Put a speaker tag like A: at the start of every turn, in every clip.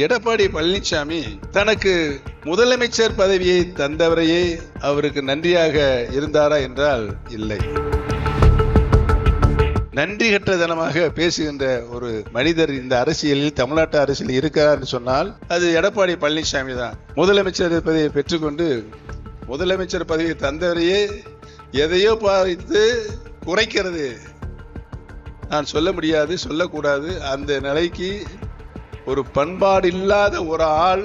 A: எடப்பாடி பழனிசாமி தனக்கு முதலமைச்சர் பதவியை தந்தவரையே அவருக்கு நன்றியாக இருந்தாரா என்றால் இல்லை. நன்றி கற்றதனமாக பேசுகின்ற ஒரு மனிதர் இந்த அரசியலில், தமிழ்நாட்டு அரசியலில் இருக்கிறார் என்று சொன்னால் அது எடப்பாடி பழனிசாமி தான். முதலமைச்சர் பதவியை பெற்றுக்கொண்டு முதலமைச்சர் பதவியை தந்தவரையே எதையோ பார்த்து குறைக்கிறது நான் சொல்ல முடியாது, சொல்லக்கூடாது. அந்த நிலைக்கு ஒரு பண்பாடு இல்லாத ஒரு ஆள்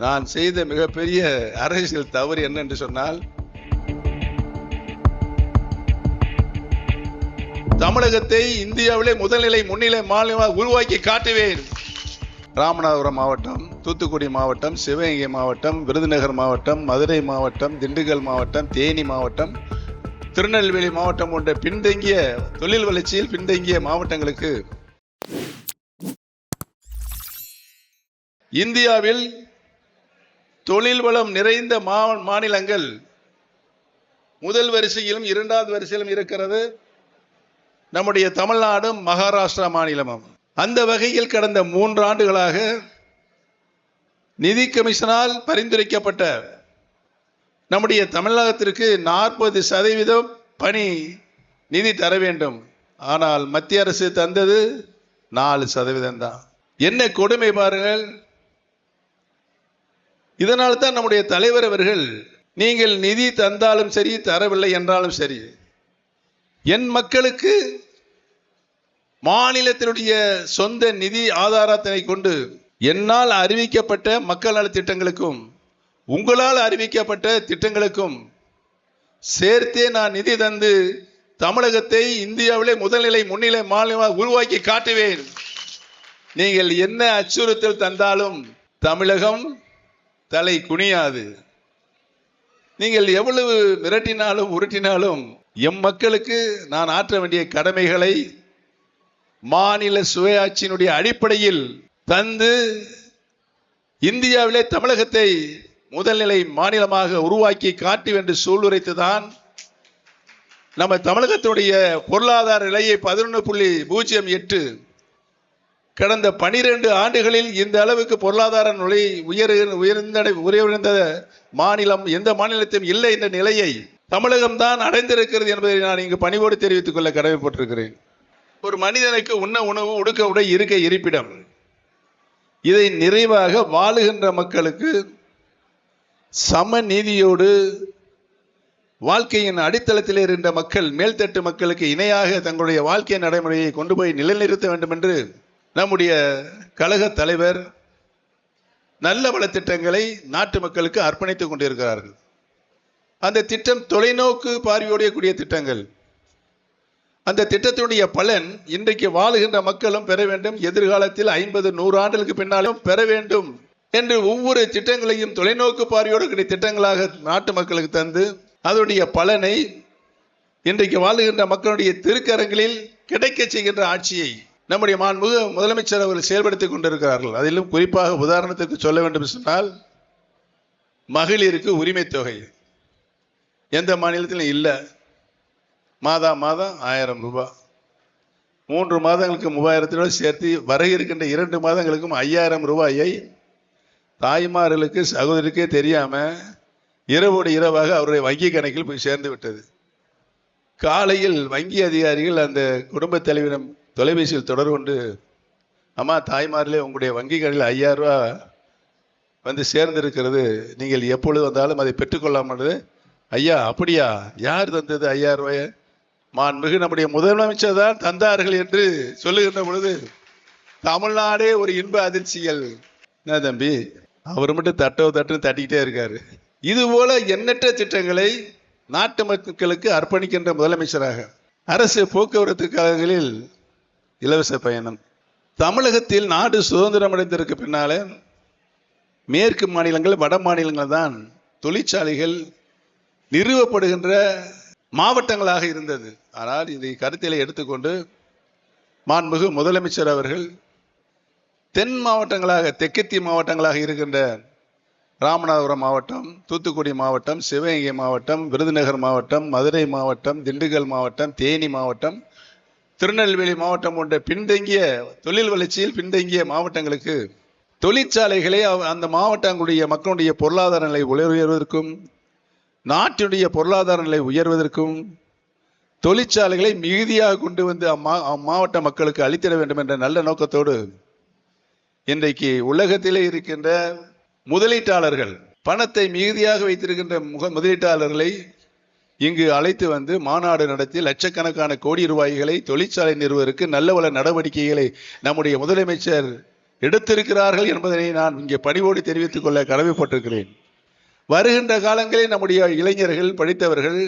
A: நான் செய்த மிகப்பெரிய அரசியல் தவறு என்ன என்று சொன்னால், தமிழகத்தை இந்தியாவிலே முதல்நிலை முன்னிலை மாநிலமாக உருவாக்கி காட்டுவேன். ராமநாதபுரம் மாவட்டம், தூத்துக்குடி மாவட்டம், சிவகங்கை மாவட்டம், விருதுநகர் மாவட்டம், மதுரை மாவட்டம், திண்டுக்கல் மாவட்டம், தேனி மாவட்டம், திருநெல்வேலி மாவட்டம் போன்ற பின்தங்கிய தொழில் வளர்ச்சியில் பின்தங்கிய மாவட்டங்களுக்கு இந்தியாவில் தொழில் வளம் நிறைந்த மாநிலங்கள் முதல் வரிசையிலும் இரண்டாவது வரிசையிலும் இருக்கிறது நம்முடைய தமிழ்நாடும் மகாராஷ்டிரா மாநிலமும். அந்த வகையில் கடந்த 3 ஆண்டுகளாக நிதி கமிஷனால் பரிந்துரைக்கப்பட்ட நம்முடைய தமிழகத்திற்கு 40% பணி நிதி தர வேண்டும். ஆனால் மத்திய அரசு தந்தது 4% தான். என்ன கொடுமை பாருங்கள். இதனால் தான் நம்முடைய தலைவர் அவர்கள், நீங்கள் நிதி தந்தாலும் சரி, தரவில்லை என்றாலும் சரி, என் மக்களுக்கு மாநிலத்தினுடைய சொந்த நிதி ஆதாரத்தினை கொண்டு என்னால் அறிவிக்கப்பட்ட மக்கள் நல திட்டங்களுக்கும் உங்களால் அறிவிக்கப்பட்ட திட்டங்களுக்கும் சேர்த்தே நான் நிதி தந்து தமிழகத்தை இந்தியாவிலே முதல்நிலை முன்னிலை மாநிலமாக உருவாக்கி காட்டுவேன். நீங்கள் என்ன அச்சுறுத்தல் தந்தாலும் தமிழகம் தலை குனியாது. நீங்கள் எவ்வளவு மிரட்டினாலும் உருட்டினாலும் எம் மக்களுக்கு நான் ஆற்ற வேண்டிய கடமைகளை மாநில சுயாட்சியினுடைய அடிப்படையில் தந்து இந்தியாவிலே தமிழகத்தை முதல்நிலை மாநிலமாக உருவாக்கி காட்டுவேன் என்று சூளுரைத்துதான் நம்ம தமிழகத்தினுடைய பொருளாதார நிலையை 11.08 கடந்த 12 ஆண்டுகளில் இந்த அளவுக்கு பொருளாதார நிலை உயர்ந்த மாநிலம் எந்த மாநிலத்திலும் இல்லை என்ற நிலையை தமிழகம்தான் அடைந்திருக்கிறது என்பதை நான் இங்கு பணிவோடு தெரிவித்துக் கொள்ள கடமைப்பட்டிருக்கிறேன். ஒரு மனிதனுக்கு உண்ண உணவு, உடுக்க உடை, இருக்க இருப்பிடம், இதை நிறைவாக வாழுகின்ற மக்களுக்கு சம நீதியோடு வாழ்க்கையின் அடித்தளத்தில் இருக்கின்ற மக்கள், மேல்தட்டு மக்களுக்கு இணையாக தங்களுடைய வாழ்க்கை நடைமுறையை கொண்டு போய் நிலைநிறுத்த வேண்டும் என்று நம்முடைய கழக தலைவர் நல்ல பல திட்டங்களை நாட்டு மக்களுக்கு அர்ப்பணித்துக் கொண்டிருக்கிறார்கள். அந்த திட்டம் தொலைநோக்கு பார்வையோடைய கூடிய திட்டங்கள். அந்த திட்டத்தினுடைய பலன் இன்றைக்கு வாழுகின்ற மக்களும் பெற வேண்டும், எதிர்காலத்தில் 50-100 ஆண்டுகளுக்கு பின்னாலும் பெற வேண்டும் என்று ஒவ்வொரு திட்டங்களையும் தொலைநோக்கு பார்வையோடு கூடிய திட்டங்களாக நாட்டு மக்களுக்கு தந்து அதனுடைய பலனை இன்றைக்கு வாழுகின்ற மக்களுடைய திருக்கரங்களில் கிடைக்க செய்கின்ற ஆட்சியை நம்முடைய மாண்புமிகு முதலமைச்சர் அவர்கள் செயல்படுத்திக் கொண்டிருக்கிறார்கள். அதிலும் குறிப்பாக உதாரணத்துக்கு சொல்ல வேண்டும் சொன்னால், மகளிருக்கு உரிமை தொகை எந்த மாநிலத்திலும் இல்லை. மாதம் 1000 ரூபாய், 3 மாதங்களுக்கு 3000 சேர்த்து வர இருக்கின்ற 2 மாதங்களுக்கும் 5000 ரூபாயை தாய்மார்களுக்கு, சகோதரிக்கே தெரியாம இரவோடு இரவாக அவருடைய வங்கி கணக்கில் போய் சேர்ந்து விட்டது. காலையில் வங்கி அதிகாரிகள் அந்த குடும்ப தலைவரிடம் தொலைபேசியில் தொடர்பு கொண்டு, அம்மா தாய்மார்களே, உங்களுடைய வங்கி கணக்கில் 5000 ரூபாய் வந்து சேர்ந்திருக்கிறது, நீங்கள் எப்பொழுது வந்தாலும் அதை பெற்றுக்கொள்ளாமல். ஐயா, அப்படியா? யார் தந்தது 5000 ரூபாயை? மாண்புமிகு நம்முடைய முதலமைச்சர் தான் தந்தார்கள் என்று சொல்லுகின்ற பொழுது தமிழ்நாடே ஒரு இன்ப அதிர்ச்சிகள். என்ன தம்பி, அவர் மட்டும் தட்டுன்னு தட்டிக்கிட்டே இருக்காரு. இது போல எண்ணற்ற திட்டங்களை நாட்டு மக்களுக்கு அர்ப்பணிக்கின்ற முதலமைச்சராக அரசு போக்குவரத்து கழகங்களில் இலவச பயணம். தமிழகத்தில் நாடு சுதந்திரம் அடைந்ததற்கு பின்னாலே மேற்கு மாநிலங்கள், வட மாநிலங்கள் தான் தொழிற்சாலைகள் நிறுவப்படுகின்ற மாவட்டங்களாக இருந்தது. ஆனால் இதை கருத்தில் எடுத்துக்கொண்டு மாண்புமிகு முதலமைச்சர் அவர்கள் தென் மாவட்டங்களாக, தெற்கத்திய மாவட்டங்களாக இருக்கின்ற ராமநாதபுரம் மாவட்டம், தூத்துக்குடி மாவட்டம், சிவகங்கை மாவட்டம், விருதுநகர் மாவட்டம், மதுரை மாவட்டம், திண்டுக்கல் மாவட்டம், தேனி மாவட்டம், திருநெல்வேலி மாவட்டம் போன்ற பின்தங்கிய தொழில் வளர்ச்சியில் பின்தங்கிய மாவட்டங்களுக்கு தொழிற்சாலைகளை அந்த மாவட்டங்களுடைய மக்களுடைய பொருளாதார நிலை உயர்வதற்கும் நாட்டினுடைய பொருளாதார நிலை உயர்வதற்கும் தொழிற்சாலைகளை மிகுதியாக கொண்டு வந்து அம்மாவட்ட மக்களுக்கு அளித்திட வேண்டும் என்ற நல்ல நோக்கத்தோடு இன்றைக்கு உலகத்திலே இருக்கின்ற முதலீட்டாளர்கள், பணத்தை மிகுதியாக வைத்திருக்கின்ற முதலீட்டாளர்களை இங்கு அழைத்து வந்து மாநாடு நடத்தி லட்சக்கணக்கான கோடி ரூபாய்களை தொழிற்சாலை நிறுவதற்கு நல்ல வள நடவடிக்கைகளை நம்முடைய முதலமைச்சர் எடுத்திருக்கிறார்கள் என்பதனை நான் இங்கே பணிவோடு தெரிவித்துக் கொள்ள கடமைப்பட்டிருக்கிறேன். வருகின்ற காலங்களில் நம்முடைய இளைஞர்கள், படித்தவர்கள்,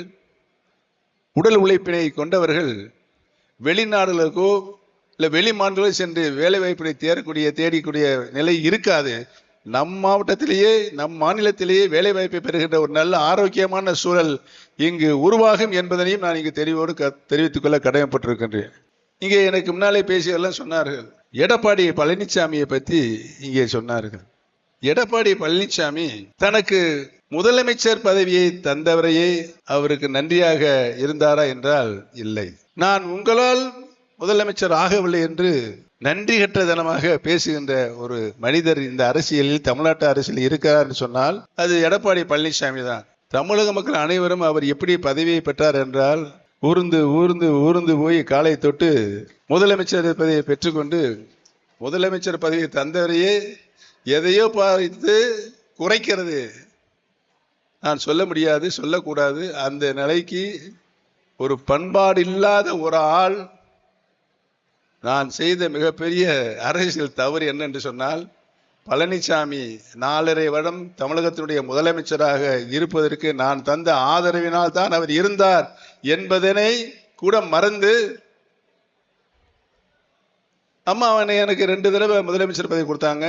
A: உடல் உழைப்பினை கொண்டவர்கள் வெளிநாடுகளுக்கோ இல்லை வெளி மாநிலங்களோ சென்று வேலை வாய்ப்பினை தேடிக்கூடிய நிலை இருக்காது. நம் மாவட்டத்திலேயே, நம் மாநிலத்திலேயே வேலை வாய்ப்பை பெறுகின்ற ஒரு நல்ல ஆரோக்கியமான சூழல் இங்கு உருவாகும் என்பதனையும் நான் இங்கு தெளிவோடு தெரிவித்துக் கொள்ள கடமைப்பட்டிருக்கின்றேன். இங்கே எனக்கு முன்னாலே பேசியவெல்லாம் சொன்னார்கள், எடப்பாடி பழனிசாமியை பற்றி இங்கே சொன்னார்கள். எடப்பாடி பழனிசாமி தனக்கு முதலமைச்சர் பதவியை தந்தவரையே அவருக்கு நன்றியாக இருந்தாரா என்றால் இல்லை. நான் உங்களால் முதலமைச்சர் ஆகவில்லை என்று நன்றி கற்றதனமாக பேசுகின்ற ஒரு மனிதர் இந்த அரசியலில், தமிழ்நாட்டு அரசியலில் இருக்கிறார் என்று சொன்னால் அது எடப்பாடி பழனிசாமி தான். தமிழக மக்கள் அனைவரும் அவர் எப்படி பதவியை பெற்றார் என்றால் ஊர்ந்து ஊர்ந்து ஊர்ந்து போய் காலை தொட்டு முதலமைச்சர் பதவியை பெற்றுக்கொண்டு முதலமைச்சர் பதவியை தந்தவரையே எதையோ பார்த்து குறைக்கிறது, நான் சொல்ல முடியாது, சொல்லக்கூடாது, அந்த நிலைக்கு ஒரு பண்பாடு இல்லாத ஒரு ஆள் நான் செய்த மிகப்பெரிய அரசியல் தவறு என்ன என்று சொன்னால், பழனிசாமி 4.5 வருடம் தமிழகத்தினுடைய முதலமைச்சராக இருப்பதற்கு நான் தந்த ஆதரவினால் தான் அவர் இருந்தார் என்பதனை கூட மறந்து, அம்மா அவனை எனக்கு 2 தடவை முதலமைச்சர் பதவி கொடுத்தாங்க,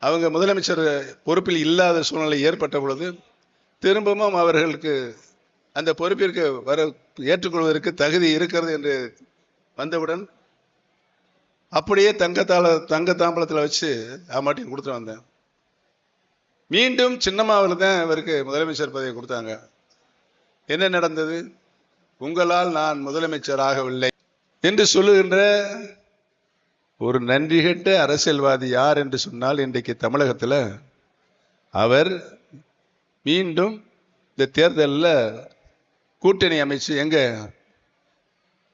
A: அவங்க முதலமைச்சர் பொறுப்பில் இல்லாத சூழ்நிலை ஏற்பட்ட பொழுது திரும்பவும் அவர்களுக்கு அந்த பொறுப்பிற்கு ஏற்றுக்கொள்வதற்கு தகுதி இருக்கிறது என்று வந்தவுடன் அப்படியே தங்க தாம்பலத்தில் வச்சு அம்மாட்டையும் கொடுத்துட்டு வந்தேன். மீண்டும் சின்னம்மாவில் தான் இவருக்கு முதலமைச்சர் பதவி கொடுத்தாங்க. என்ன நடந்தது? உங்களால் நான் முதலமைச்சர் ஆகவில்லை என்று சொல்லுகின்ற ஒரு நன்றி கெட்ட அரசியல்வாதி யார் என்று சொன்னால் இன்றைக்கு தமிழகத்தில் அவர் மீண்டும் இந்த தேர்தலில் கூட்டணி அமைச்சு, எங்க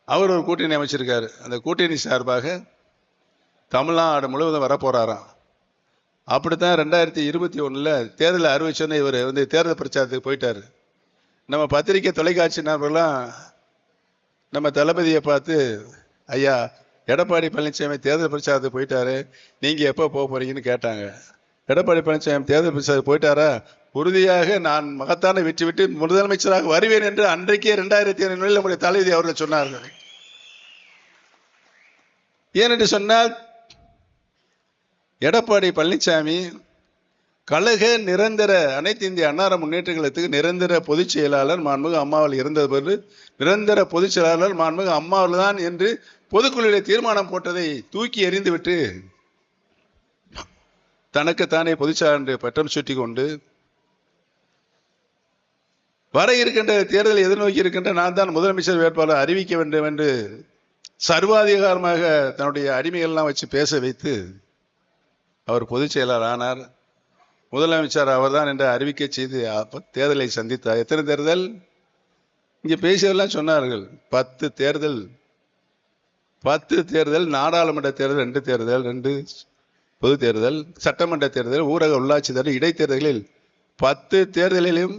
A: அவர் ஒரு கூட்டணி அமைச்சிருக்காரு, அந்த கூட்டணி சார்பாக தமிழ்நாடு முழுவதும் வரப்போறாராம். அப்படித்தான் 2021 தேர்தல் அறிவிச்சோன்னு இவர் வந்து தேர்தல் பிரச்சாரத்துக்கு போயிட்டார். நம்ம பத்திரிகை தொலைக்காட்சி நபர்லாம் நம்ம தளபதியை பார்த்து, ஐயா எடப்பாடி பழனிசாமி தேர்தல் பிரச்சாரத்துக்கு போயிட்டாரு, நீங்க எப்போ போக போறீங்கன்னு கேட்டாங்க. எடப்பாடி பழனிசாமி தேர்தல் பிரச்சாரத்துக்கு போயிட்டாரா, உறுதியாக நான் மகத்தான வெற்றி விட்டு முதலமைச்சராக வருவேன் என்று அன்றைக்கே 2007 நம்முடைய தளபதி அவர்கள் சொன்னார்கள். ஏனென்று சொன்னால் எடப்பாடி பழனிசாமி கழக நிரந்தர அனைத்து இந்திய அன்னார முன்னேற்ற கழகத்துக்கு நிரந்தர பொதுச் செயலாளர் மாண்புமிகு அம்மாவில் இருந்த போது நிரந்தர பொதுச் செயலாளர் மாண்புமிகு அம்மாவில் தான் என்று பொதுக்குழுவில் தீர்மானம் போட்டதை தூக்கி எறிந்துவிட்டு தனக்குத்தானே பொதுச்செயலாளர் பட்டம் சுட்டி கொண்டு வர இருக்கின்ற தேர்தலை எதிர்நோக்கி இருக்கின்ற நான் தான் முதலமைச்சர் வேட்பாளர் அறிவிக்க வேண்டும் என்று சர்வாதிகாரமாக தன்னுடைய அடிமைகள்லாம் வச்சு பேச வைத்து அவர் பொதுச் செயலாளர் ஆனார். முதலமைச்சர் அவர்தான் என்று அறிவிக்கை செய்து தேர்தலை சந்தித்தார். எத்தனை தேர்தல்? இங்கே பேசியவெல்லாம் சொன்னார்கள், 10 தேர்தல், 10 தேர்தல், நாடாளுமன்ற தேர்தல் 2 தேர்தல், 2 பொது தேர்தல், சட்டமன்ற தேர்தல், ஊரக உள்ளாட்சி தேர்தல், இடைத்தேர்தலில் 10 தேர்தலிலும்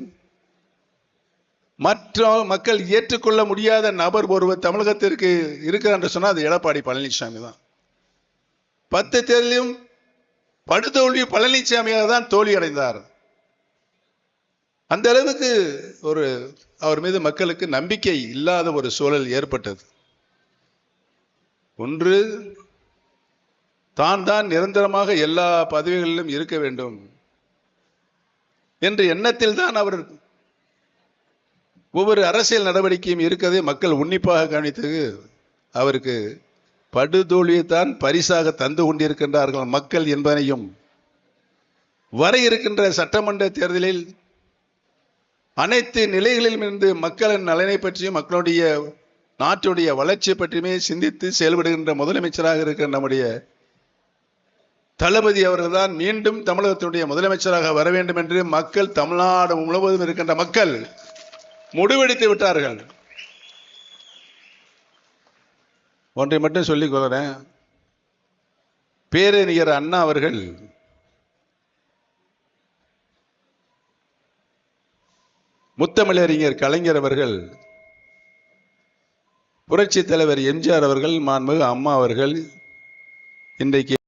A: மற்ற மக்கள் ஏற்றுக்கொள்ள முடியாத நபர் ஒருவர் தமிழகத்திற்கு இருக்கிறார் என்று சொன்னால் அது எடப்பாடி பழனிசாமி தான். 10 தேர்தலிலும் படுதோல்வி பழனிசாமியாக தான் தோல்வி அடைந்தார். அந்த அளவுக்கு அவர் மீது மக்களுக்கு நம்பிக்கை இல்லாத ஒரு சூழல் ஏற்பட்டது. ஒன்று, தான் நிரந்தரமாக எல்லா பதவிகளிலும் இருக்க வேண்டும் என்ற எண்ணத்தில் தான் அவர் ஒவ்வொரு அரசியல் நடவடிக்கையும் இருக்கதை மக்கள் உன்னிப்பாக கவனித்தது. அவருக்கு படுதோல்வியைத்தான் பரிசாக தந்து கொண்டிருக்கின்றார்கள் மக்கள் என்பதையும், வர இருக்கின்ற சட்டமன்ற தேர்தலில் அனைத்து நிலைகளிலும் இருந்து மக்களின் நலனை பற்றியும் மக்களுடைய நாட்டுடைய வளர்ச்சி பற்றியுமே சிந்தித்து செயல்படுகின்ற முதலமைச்சராக இருக்கிற நம்முடைய தளபதி அவர்கள்தான் மீண்டும் தமிழகத்தினுடைய முதலமைச்சராக வர வேண்டும் என்று மக்கள், தமிழ்நாடு முழுவதும் இருக்கின்ற மக்கள் முடிவெடுத்து விட்டார்கள். ஒன்றை மட்டும் சொல்லிக் கொள்கிறேன். பேரறிஞர் அண்ணா அவர்கள் முத்தமிழறிஞர் கலைஞர் அவர்கள், புரட்சி தலைவர் எம்ஜிஆர் அவர்கள், மாண்புமிகு அம்மா அவர்கள் இன்றைக்கு